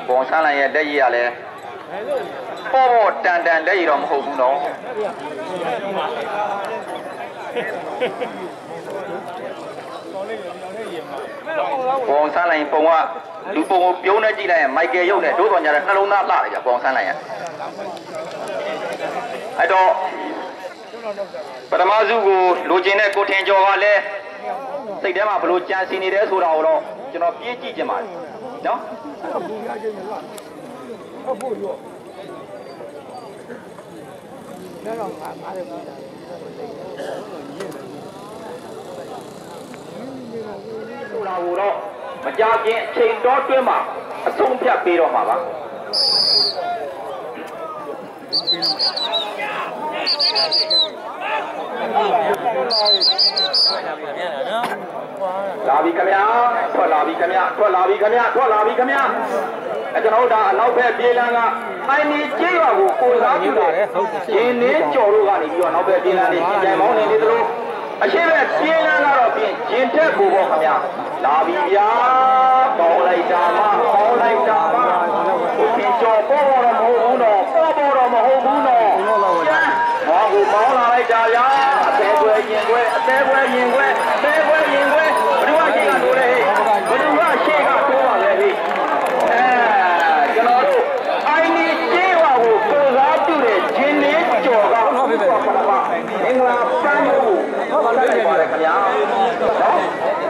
Bon sang là để gì à lẽ? Ô đàn đàn để gì đó mà hùng nó. Bon sang là bon à,လူပုံကိုပြုံးနေကြည့်လိုက်ရင်မိုက်ကယ်ရုပ်နဲ့ဒိုးတော်ညာတဲ့နှလုံးသားလှတယ်ကြာပုံစံလိုက်ရအဲ့တော့ပထမစုကိုလိုချင်တဲ့ကိုထင်ကျော်ကလည်းစိတ်ထဲမှာဘလို့ကြံစီနေတယ်ဆိုတာကိုတော့ကျွန်တော်ပြေးကြည့်ကြပါတယ်နော်ဆိုတာကိုတော့မကြခင်အချိန်တော်တွင်းမှာအဆုံးဖြတ်ပေးတော့မှာပါလာပြီခင်ဗျာထွက်လာပြီခင်ဗျာထွက်လာပြီခင်ဗျာထွက်လာပြီခင်ဗျာကျွန်တော်တို့ဒါအနောက်ဘက်ပြေးလန်းကအိုင်နီကျေးရွာကိုကိုစားပြုတယ်ရင်းနှင်းကျော်တို့ကနေပြီးတော့နောက်ဘက်ပြေးလန်းနေကြံမောင်းနေနေသလိုအရှိပဲပြေးလန်းကတော့ပြင်ရင်ထက်ကိုပေါ့ခင်ဗျာလာပြီဗျာပေါင်းလိုက်တာမပေါင်းလိုက်တာမကိုတင်ကျော်ပေါ်တော့မဟုတ်ဘူးတော့ပေါ်တော့မဟုတ်ဘူးတော့ဟောကိုပေါင်းလာလိုက်တာဗျာအသေးခွဲရင်ခွဲအသေးခွဲရင်ခွဲအသေးခွဲရင်ခွဲဘယ်သူကရှိကတိုးလဲဘယ်သူကရှိကတိုးပါလဲဟိကျွန်တော်တို့အိုင်နီကျေးဝါကိုကိုစားပြုတဲ့ဂျင်းလေးကျော်ကပထမမင်္ဂလာပန်းကိုဟုတ်ပါတယ်ခင်ဗျာနော်